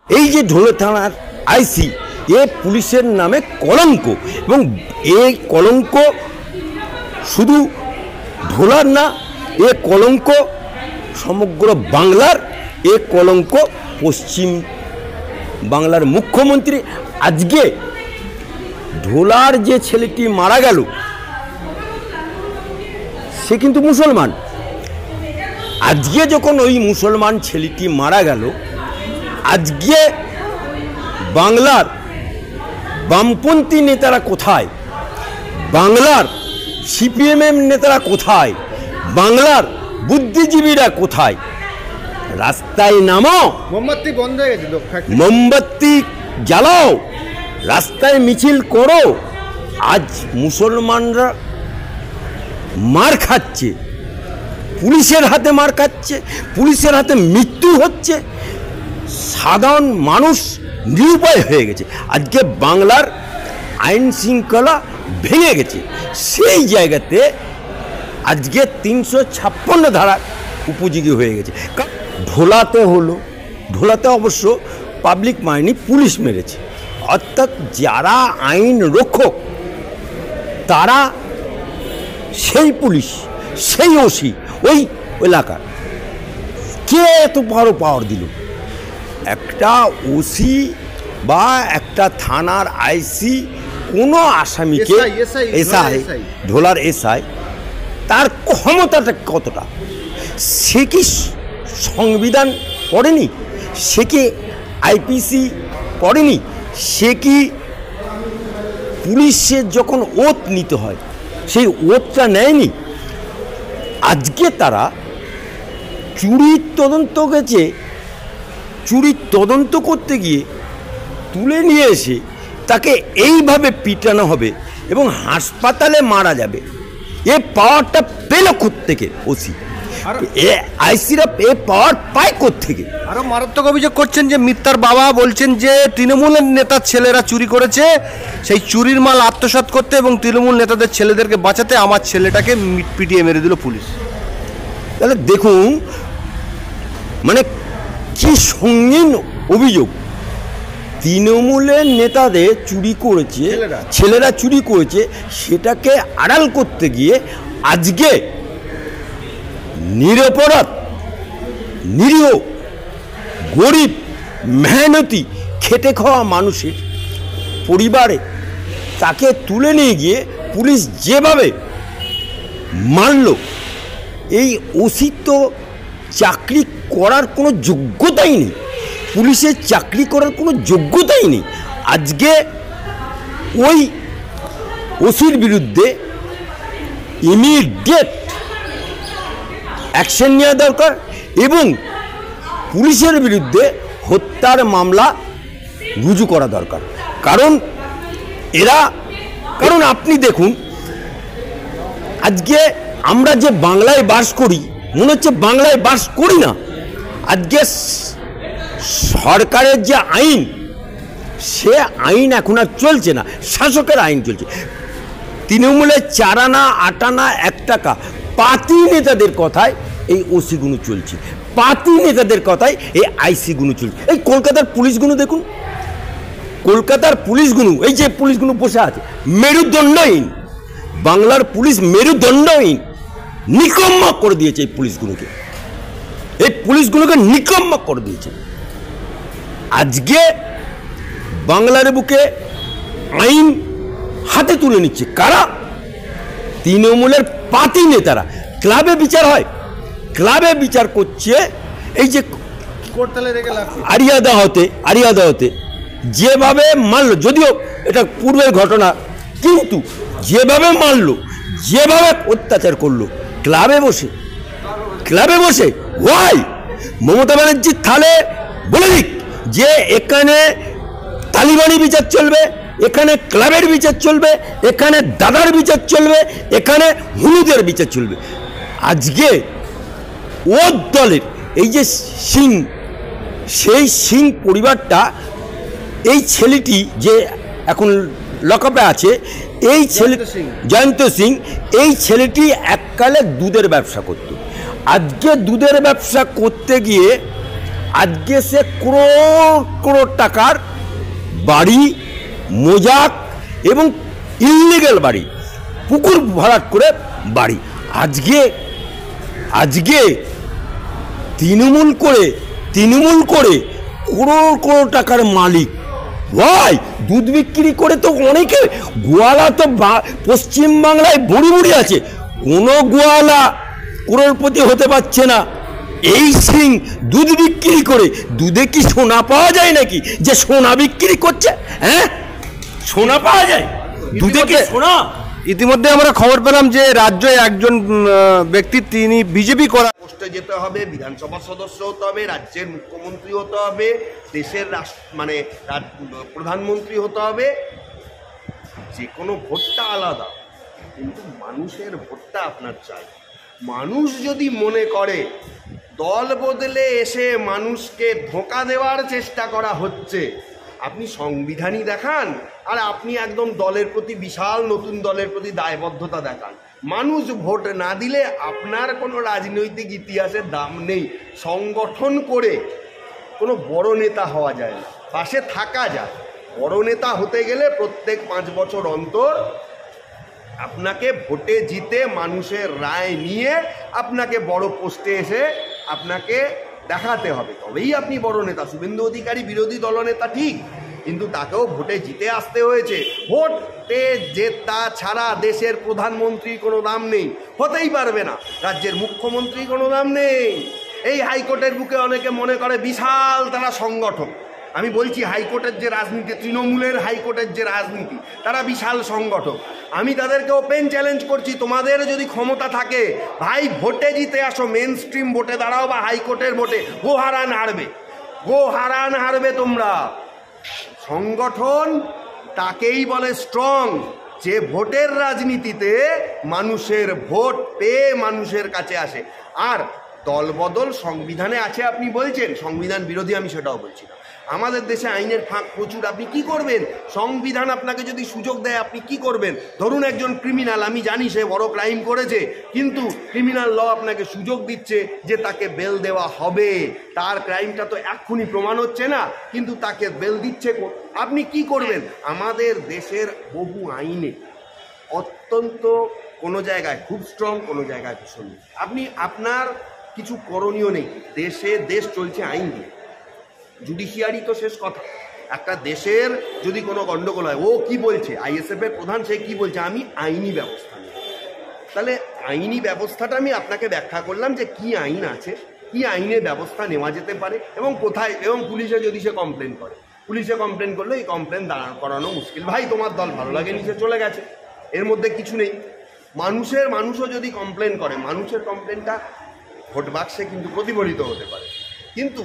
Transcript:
এই যে ঢোলা থানার আইসি এ পুলিশের নামে কলঙ্ক, এবং এই কলঙ্ক শুধু ঢোলার না, এ কলঙ্ক সমগ্র বাংলার, এ কলঙ্ক পশ্চিম বাংলার মুখ্যমন্ত্রী। আজকে ঢোলার যে ছেলেটি মারা গেল সে কিন্তু মুসলমান। আজকে যখন ওই মুসলমান ছেলেটি মারা গেল, আজকে বাংলার বামপন্থী নেতারা কোথায়, বাংলার সিপিএমএম নেতারা কোথায়, বাংলার বুদ্ধিজীবীরা কোথায়? রাস্তায় নামো, মোমবাতি বন্ধ হয়ে গেছে, মোমবাতি জ্বালাও, রাস্তায় মিছিল করো। আজ মুসলমানরা মার খাচ্ছে, পুলিশের হাতে মার খাচ্ছে, পুলিশের হাতে মৃত্যু হচ্ছে, সাধারণ মানুষ নিরুপায় হয়ে গেছে। আজকে বাংলার আইন শৃঙ্খলা ভেঙে গেছে। সেই জায়গাতে আজকে 356 ধারা উপযোগী হয়ে গেছে। ঢোলাতে হলো, ঢোলাতে অবশ্য পাবলিক মাইনি পুলিশ মেরেছে, অর্থাৎ যারা আইন রক্ষক তারা সেই পুলিশ, সেই ওসি ওই এলাকার, কে এত বড় পাওয়ার দিল? একটা ওসি বা একটা থানার আইসি কোনো আসামিকে, এসআই ঢোলার এসআই, তার ক্ষমতাটা কতটা? সে কি সংবিধান পড়েনি? সে কি আইপিসি পড়েনি? সে কি পুলিশের যখন ওথ নিতে হয় সেই ওথটা নেয়নি? আজকে তারা চুরির তদন্ত গেছে, চুরির তদন্ত করতে গিয়ে তুলে নিয়ে এসে তাকে এইভাবে পিটানো হবে এবং হাসপাতালে মারা যাবে। এ পাওয়ারটা পেল কোত্থেকে ওসি? আইসিরা এ পাওয়ার পায় কোত্থেকে? আরো মারাত্মক অভিযোগ করছেন যে মিথ্যার বাবা বলছেন যে তৃণমূলের নেতার ছেলেরা চুরি করেছে, সেই চুরির মাল আত্মসাৎ করতে এবং তৃণমূল নেতাদের ছেলেদেরকে বাঁচাতে আমার ছেলেটাকে পিটিয়ে মেরে দিল পুলিশ। তাহলে দেখুন মানে কি সঙ্গীন অভিযোগ। তৃণমূলের নেতাদের চুরি করেছে, ছেলেরা চুরি করেছে, সেটাকে আড়াল করতে গিয়ে আজকে নিরপরাধ, নিরীহ, গরিব, মেহনতি, খেটে খাওয়া মানুষের পরিবারে তাকে তুলে নিয়ে গিয়ে পুলিশ যেভাবে মারল, এই ওসি তো চাকরি করার কোনো যোগ্যতাই নেই, পুলিশের চাকরি করার কোনো যোগ্যতাই নেই। আজকে ওই ওসির বিরুদ্ধে ইমিডিয়েট অ্যাকশন নেওয়া দরকার এবং পুলিশের বিরুদ্ধে হত্যার মামলা রুজু করা দরকার। কারণ আপনি দেখুন আজকে আমরা যে বাংলায় বাস করি মনে হচ্ছে বাংলায় বাস করি না। আজকে সরকারের যে আইন, সে আইন এখন আর চলছে না, শাসকের আইন চলছে। তৃণমূলের 4 আনা 8 আনা 1 টাকা পাতি নেতাদের কথায় এই ওসিগুলো চলছে, পাতি নেতাদের কথায় এই আইসিগুলো চলছে। এই কলকাতার পুলিশগুলো দেখুন, কলকাতার পুলিশগুলো, এই যে পুলিশগুলো বসে আছে, মেরুদণ্ডহীন। বাংলার পুলিশ মেরুদণ্ডহীন, নিকম্মা করে দিয়েছে এই পুলিশগুলোকে, এই পুলিশগুলোকে নিকম্মা করে দিয়েছে। আজকে বাংলার বুকে আইন হাতে তুলে নিচ্ছে কারা? তৃণমূলের পাতি নেতারা। ক্লাবে বিচার হয়, ক্লাবে বিচার করছে। এই যে আরিয়াদাহতে যেভাবে মারল, যদিও এটা পূর্বের ঘটনা, কিন্তু যেভাবে মারল, যেভাবে অত্যাচার করলো ক্লাবে বসে ওয়াই মমতা ব্যানার্জি তাহলে বলে দিক যে এখানে তালিবানি বিচার চলবে, এখানে ক্লাবের বিচার চলবে, এখানে দাদার বিচার চলবে, এখানে হুলুদের বিচার চলবে। আজকে ও দলের এই যে সিং, সেই সিং পরিবারটা, এই ছেলেটি যে এখন লকআপে আছে, এই ছেলে জয়ন্ত সিং, এই ছেলেটি এককালে দুধের ব্যবসা করত। আজকে দুধের ব্যবসা করতে গিয়ে আজকে সে করোড় করোড় টাকার বাড়ি, মোজাক এবং ইললিগাল বাড়ি, পুকুর ভরাট করে বাড়ি, আজকে তৃণমূল করে করোড় করোড় টাকার মালিক। ভাই দুধ বিক্রি করে তো অনেকে গোয়ালা তো পশ্চিমবাংলায় বুড়ি আছে, কোনো গোয়ালা করোড়পতি হতে পারছে না। এই সিং দুধ বিক্রি করে, দুধে কি সোনা পাওয়া যায় নাকি যে সোনা বিক্রি করছে? হ্যাঁ, সোনা পাওয়া যায় দুধে কি সোনা? ইতিমধ্যে আমরা খবর পেলাম যে রাজ্যে একজন ব্যক্তি, তিনি বিজেপি করা পোস্টে যেতে হবে, বিধানসভা সদস্য হতে হবে, রাজ্যের মুখ্যমন্ত্রী হতে হবে, দেশের প্রধানমন্ত্রী হতে হবে। যে কোনো ভোটটা আলাদা, কিন্তু মানুষের ভোটটা আপনার চাই। মানুষ যদি মনে করে দল বদলে এসে মানুষকে ধোঁকা দেওয়ার চেষ্টা করা হচ্ছে, আপনি সংবিধানই দেখান আর আপনি একদম দলের প্রতি বিশাল নতুন দলের প্রতি দায়বদ্ধতা দেখান। মানুষ ভোট না দিলে আপনার কোনো রাজনৈতিক ইতিহাসের দাম নেই। সংগঠন করে কোনো বড় নেতা হওয়া যায় না, পাশে থাকা যায়। বড় নেতা হতে গেলে প্রত্যেক 5 বছর অন্তর আপনাকে ভোটে জিতে মানুষের রায় নিয়ে আপনাকে বড় পোস্টে এসে আপনাকে দেখাতে হবে, তবেই আপনি বড় নেতা। শুভেন্দু অধিকারী বিরোধী দলনেতা ঠিক, কিন্তু তাকেও ভোটে জিতে আসতে হয়েছে। ভোটে জেতা ছাড়া দেশের প্রধানমন্ত্রীর কোনো দাম নেই, হতেই পারবে না। রাজ্যের মুখ্যমন্ত্রীর কোনো দাম নেই। এই হাইকোর্টের বুকে অনেকে মনে করে বিশাল তারা সংগঠন। আমি বলছি হাইকোর্টের যে রাজনীতি, তৃণমূলের হাইকোর্টের যে রাজনীতি, তারা বিশাল সংগঠন। আমি তাদেরকে ওপেন চ্যালেঞ্জ করছি, তোমাদের যদি ক্ষমতা থাকে ভাই ভোটে জিতে আসো, মেন স্ট্রিম ভোটে দাঁড়াও বা হাইকোর্টের ভোটে, গো হারান হারবে তোমরা। সংগঠন তাকেই বলে স্ট্রং, যে ভোটের রাজনীতিতে মানুষের ভোট পেয়ে মানুষের কাছে আসে। আর দলবদল সংবিধানে আছে আপনি বলছেন, সংবিধান বিরোধী আমি সেটাও বলছি না। আমাদের দেশে আইনের ফাঁক প্রচুর, আপনি কি করবেন? সংবিধান আপনাকে যদি সুযোগ দেয় আপনি কি করবেন? ধরুন একজন ক্রিমিনাল, আমি জানি সে বড় ক্রাইম করেছে, কিন্তু ক্রিমিনাল ল আপনাকে সুযোগ দিচ্ছে যে তাকে বেল দেওয়া হবে। তার ক্রাইমটা তো এক্ষুনি প্রমাণ হচ্ছে না, কিন্তু তাকে বেল দিচ্ছে। আপনি কি করবেন? আমাদের দেশের বহু আইনে অত্যন্ত কোনো জায়গায় খুব স্ট্রং, কোনো জায়গায় ভীষণ। আপনার কিছু করণীয় নেই। দেশ চলছে আইন দিয়ে, জুডিশিয়ারি তো শেষ কথা। একটা দেশের যদি কোনো গণ্ডগোল হয়, ও কি বলছে, ISF এর প্রধান সে কি বলছে, আমি আইনি ব্যবস্থা নেব। তাহলে আইনি ব্যবস্থাটা আমি আপনাকে ব্যাখ্যা করলাম যে কি আইন আছে, কি আইনের ব্যবস্থা নেওয়া যেতে পারে এবং কোথায়। এবং পুলিশে যদি সে কমপ্লেন করে, পুলিশে কমপ্লেন করলে এই কমপ্লেন দাঁড় করানো মুশকিল। ভাই তোমার দল ভালো লাগে নিচে চলে গেছে, এর মধ্যে কিছু নেই। মানুষও যদি কমপ্লেন করে, মানুষের কমপ্লেনটা ভোট বাক্সে কিন্তু প্রতিফলিত হতে পারে। কিন্তু